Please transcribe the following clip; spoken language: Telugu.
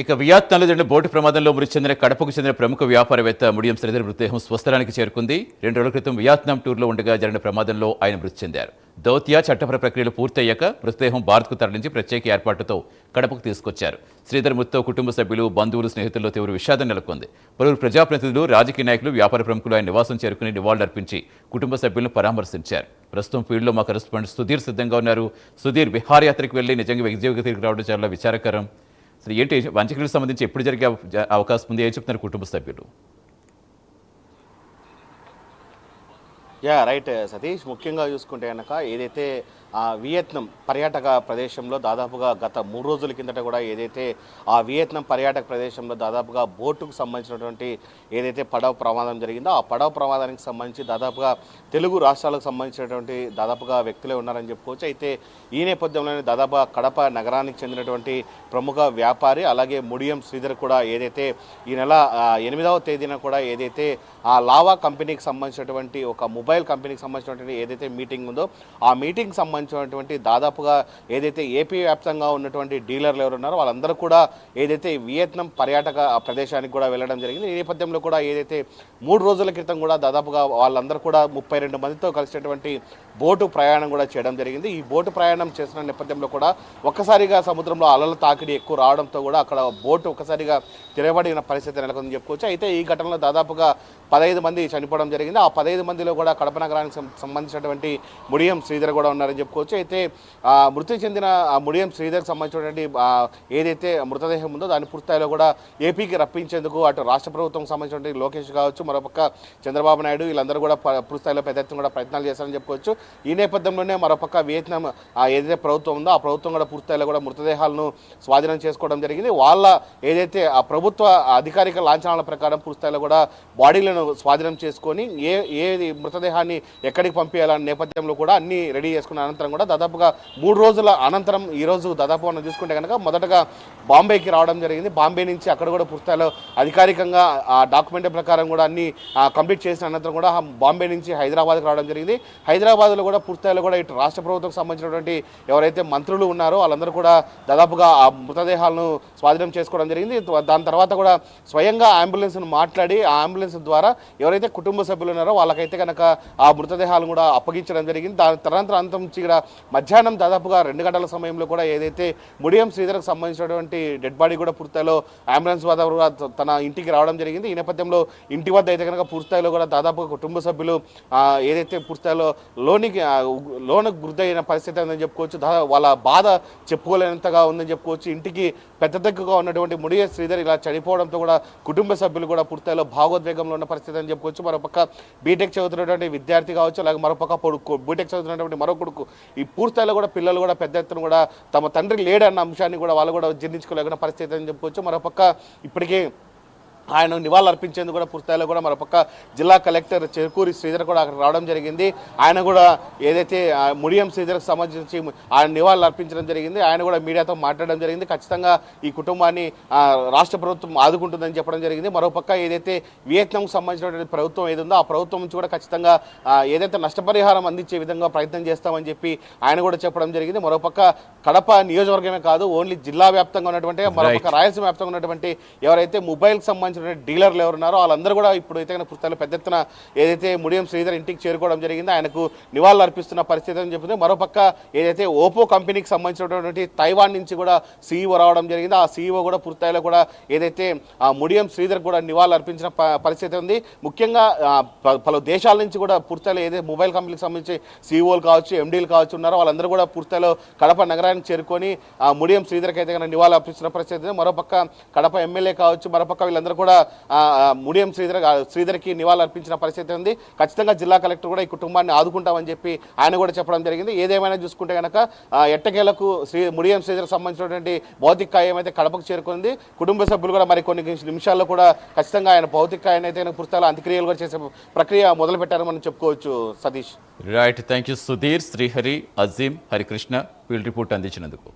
ఇక వియత్నాంలో జరిగిన బోటు ప్రమాదంలో మృతి చెందిన కడపకు చెందిన ప్రముఖ వ్యాపారవేత్త ముడియం శ్రీధర్ మృతదేహం స్వస్థలానికి చేరుకుంది. 2 రోజుల క్రితం వియత్నాం టూర్లో ఉండగా జరిగిన ప్రమాదంలో ఆయన మృతి చెందారు. దౌత్య చట్టపర ప్రక్రియలు పూర్తయ్యాక మృతదేహం భారత్కు తరలించి ప్రత్యేక ఏర్పాట్లతో కడపకు తీసుకొచ్చారు. శ్రీధర్ మృతితో కుటుంబ సభ్యులు, బంధువులు, స్నేహితుల్లో తీవ్ర విషాదం నెలకొంది. పలువురు ప్రజాప్రతినిధులు, రాజకీయ నాయకులు, వ్యాపార ప్రముఖులు ఆయన నివాసం చేరుకుని నివాళులర్పించి కుటుంబ సభ్యులను పరామర్శించారు. ప్రస్తుతం ఫీల్డ్లో మా కరెస్పాండెంట్ సుధీర్ సిద్ధంగా ఉన్నారు. సుధీర్, విహారయాత్రకు వెళ్లి నిజంగా విజయగా తిరిగి రావడం చాలా విచారకరం. అసలు ఏంటి వంచకులకు సంబంధించి ఎప్పుడు జరిగే అవకాశం ఉంది? ఏం చెప్తున్నారు కుటుంబ సభ్యులు? రైట్ సతీష్, ముఖ్యంగా చూసుకుంటే కనుక ఏదైతే వియత్నాం పర్యాటక ప్రదేశంలో దాదాపుగా గత 3 రోజుల కిందట కూడా ఏదైతే ఆ వియత్నాం పర్యాటక ప్రదేశంలో దాదాపుగా బోటుకు సంబంధించినటువంటి ఏదైతే పడవ ప్రమాదం జరిగిందో ఆ పడవ ప్రమాదానికి సంబంధించి దాదాపుగా తెలుగు రాష్ట్రాలకు సంబంధించినటువంటి దాదాపుగా వ్యక్తులే ఉన్నారని చెప్పుకోవచ్చు. అయితే ఈ నేపథ్యంలోనే దాదాపుగా కడప నగరానికి చెందినటువంటి ప్రముఖ వ్యాపారి అలాగే ముడియం శ్రీధర్ కూడా ఏదైతే ఈ నెల 8వ తేదీన కూడా ఏదైతే ఆ లావా కంపెనీకి సంబంధించినటువంటి ఒక మొబైల్ కంపెనీకి సంబంధించినటువంటి ఏదైతే మీటింగ్ ఉందో ఆ మీటింగ్ సంబంధించినటువంటి దాదాపుగా ఏదైతే ఏపీ వ్యాప్తంగా ఉన్నటువంటి డీలర్లు ఎవరు ఉన్నారో వాళ్ళందరూ కూడా ఏదైతే వియత్నాం పర్యాటక ప్రదేశానికి కూడా వెళ్ళడం జరిగింది. ఈ నేపథ్యంలో కూడా ఏదైతే 3 రోజుల క్రితం కూడా దాదాపుగా వాళ్ళందరూ కూడా 32 మందితో కలిసినటువంటి బోటు ప్రయాణం కూడా చేయడం జరిగింది. ఈ బోటు ప్రయాణం చేసిన నేపథ్యంలో కూడా ఒక్కసారిగా సముద్రంలో అలల తాకిడి ఎక్కువ రావడంతో కూడా అక్కడ బోటు ఒక్కసారిగా తిరగబడిన పరిస్థితి నెలకొందని చెప్పుకోవచ్చు. అయితే ఈ ఘటనలో దాదాపుగా 15 మంది చనిపోవడం జరిగింది. ఆ 15 మందిలో కూడా కడప నగరానికి సంబంధించినటువంటి ముడియం శ్రీధర్ కూడా ఉన్నారని చెప్పుకోవచ్చు. అయితే మృతి చెందిన ముడియం శ్రీధర్కి సంబంధించినటువంటి ఏదైతే మృతదేహం ఉందో దాన్ని పూర్తిస్థాయిలో కూడా ఏపీకి రప్పించేందుకు అటు రాష్ట్ర ప్రభుత్వం సంబంధించినటువంటి లోకేష్ కావచ్చు, మరోపక్క చంద్రబాబు నాయుడు వీళ్ళందరూ కూడా పూర్తిస్థాయిలో పెద్ద ఎత్తున కూడా ప్రయత్నాలు చేస్తారని చెప్పుకోవచ్చు. ఈ నేపథ్యంలోనే మరోపక్క వియత్నాం ఏదైతే ప్రభుత్వం ఉందో ఆ ప్రభుత్వం కూడా పూర్తిస్థాయిలో కూడా మృతదేహాలను స్వాధీనం చేసుకోవడం జరిగింది. వాళ్ళ ఏదైతే ఆ ప్రభుత్వ అధికారిక లాంఛనాల ప్రకారం పూర్తిస్థాయిలో కూడా బాడీలను స్వాధీనం చేసుకొని ఏది మృతదేహాన్ని ఎక్కడికి పంపించాలనే నేపథ్యంలో కూడా అన్ని రెడీ చేసుకున్న అనంతరం కూడా దాదాపుగా 3 రోజుల అనంతరం ఈరోజు దాదాపు మనం చూసుకుంటే కనుక మొదటగా బాంబేకి రావడం జరిగింది. బాంబే నుంచి అక్కడ కూడా పూర్తిస్థాయిలో అధికారికంగా ఆ డాక్యుమెంట్ ప్రకారం కూడా అన్ని కంప్లీట్ చేసిన అనంతరం కూడా బాంబే నుంచి హైదరాబాద్కి రావడం జరిగింది. హైదరాబాద్లో కూడా పూర్తిస్థాయిలో కూడా ఇటు రాష్ట్ర ప్రభుత్వం సంబంధించినటువంటి ఎవరైతే మంత్రులు ఉన్నారో వాళ్ళందరూ కూడా దాదాపుగా ఆ మృతదేహాలను స్వాధీనం చేసుకోవడం జరిగింది. దాని తర్వాత కూడా స్వయంగా అంబులెన్స్ను మాట్లాడి ఆ అంబులెన్స్ ద్వారా ఎవరైతే కుటుంబ సభ్యులు ఉన్నారో వాళ్ళకైతే కనుక ఆ మృతదేహాలను కూడా అప్పగించడం జరిగింది. దాని తదనంతరం నుంచి కూడా మధ్యాహ్నం దాదాపుగా 2 గంటల సమయంలో కూడా ఏదైతే ముడియం శ్రీధర్కి సంబంధించినటువంటి డెడ్ బాడీ కూడా పూర్తిస్థాయిలో అంబులెన్స్ వద్ద తన ఇంటికి రావడం జరిగింది. ఈ నేపథ్యంలో ఇంటి వద్ద అయితే కనుక పూర్తిస్థాయిలో కూడా దాదాపుగా కుటుంబ సభ్యులు ఏదైతే పూర్తిస్థాయిలో లోనికి గురైన పరిస్థితి ఉందని చెప్పుకోవచ్చు. వాళ్ళ బాధ చెప్పుకోలేనంతగా ఉందని చెప్పుకోవచ్చు. ఇంటికి పెద్ద దగ్గరగా ఉన్నటువంటి ముడియం శ్రీధర్ ఇలా చనిపోవడంతో కూడా కుటుంబ సభ్యులు కూడా పూర్తిస్థాయిలో భావోద్వేగంలో ఉన్న పరిస్థితి అని చెప్పుకోవచ్చు. మరోపక్క బీటెక్ చదువుతున్నటువంటి విద్యార్థి కావచ్చు, అలాగే మరోపక్క బీటెక్ చదువుతున్నటువంటి మరో కొడుకు ఈ పూర్తిస్థాయిలో కూడా పిల్లలు కూడా పెద్ద ఎత్తున కూడా తమ తండ్రి లేడన్న అంశాన్ని కూడా వాళ్ళు కూడా జీర్ణించుకోలేకున్న పరిస్థితి అని చెప్పుకోవచ్చు. మరోపక్క ఇప్పటికే ఆయన నివాళులు అర్పించేందుకు కూడా పూర్తిస్థాయిలో కూడా మరోపక్క జిల్లా కలెక్టర్ చెరుకూరి శ్రీధర్ కూడా అక్కడ రావడం జరిగింది. ఆయన కూడా ఏదైతే ముడియం శ్రీధర్కి సంబంధించి ఆయన నివాళులు అర్పించడం జరిగింది. ఆయన కూడా మీడియాతో మాట్లాడడం జరిగింది. ఖచ్చితంగా ఈ కుటుంబాన్ని రాష్ట్ర ప్రభుత్వం ఆదుకుంటుందని చెప్పడం జరిగింది. మరోపక్క ఏదైతే వియత్నాంకు సంబంధించినటువంటి ప్రభుత్వం ఏదుందో ఆ ప్రభుత్వం నుంచి కూడా ఖచ్చితంగా ఏదైతే నష్టపరిహారం అందించే విధంగా ప్రయత్నం చేస్తామని చెప్పి ఆయన కూడా చెప్పడం జరిగింది. మరోపక్క కడప నియోజకవర్గమే కాదు, ఓన్లీ జిల్లా వ్యాప్తంగా ఉన్నటువంటి మరోపక్క రాయలసీమ వ్యాప్తంగా ఉన్నటువంటి ఎవరైతే మొబైల్కి సంబంధించిన డీలర్లు ఎవరున్నారో వాళ్ళందరూ కూడా ఇప్పుడు అయితే పుస్తకాలు పెద్ద ఎత్తున ఏదైతే ముడియం శ్రీధర్ ఇంటికి చేరుకోవడం జరిగిందో ఆయనకు నివాళులు అర్పిస్తున్న పరిస్థితి అని చెప్పింది. మరోపక్క ఏదైతే ఓపో కంపెనీకి సంబంధించినటువంటి తైవాన్ నుంచి కూడా సీఈఓ రావడం జరిగింది. ఆ సీఈఓ కూడా పూర్తిస్థాయిలో కూడా ఏదైతే ముడియం శ్రీధర్ కూడా నివాళులు అర్పించిన పరిస్థితి ఉంది. ముఖ్యంగా పలు దేశాల నుంచి కూడా పూర్తిస్థాయిలో ఏదైతే మొబైల్ కంపెనీకి సంబంధించి సీఈఓలు కావచ్చు, ఎండీలు కావచ్చు ఉన్నారో వాళ్ళందరూ కూడా పూర్తిస్థాయిలో కడప నగరానికి చేరుకొని ముడియం శ్రీధర్కి అయితే నివాళులు అర్పిస్తున్న పరిస్థితి. మరోపక్క కడప ఎమ్మెల్యే కావచ్చు, మరోపక్క వీళ్ళందరూ కూడా ముడియం శ్రీధర్కి నివాళులు అర్పించిన పరిస్థితి ఉంది. ఖచ్చితంగా జిల్లా కలెక్టర్ కూడా ఈ కుటుంబాన్ని ఆదుకుంటామని చెప్పి ఆయన కూడా చెప్పడం జరిగింది. ఏదేమైనా చూసుకుంటే కనుక ఎట్టకేలకు ముడియం శ్రీధర్కి సంబంధించినటువంటి భౌతిక కాయం అయితే కడపకు చేరుకుంది. కుటుంబ సభ్యులు కూడా మరి కొన్ని నిమిషాల్లో కూడా ఖచ్చితంగా ఆయన భౌతిక కాయం అయితే పుస్తకాలు అంత్యక్రియలు కూడా చేసే ప్రక్రియ మొదలు పెట్టారని మనం చెప్పుకోవచ్చు. Satish. Right, thank you Sudheer, Srihari, Azeem, Harikrishna field report అందించినందుకు.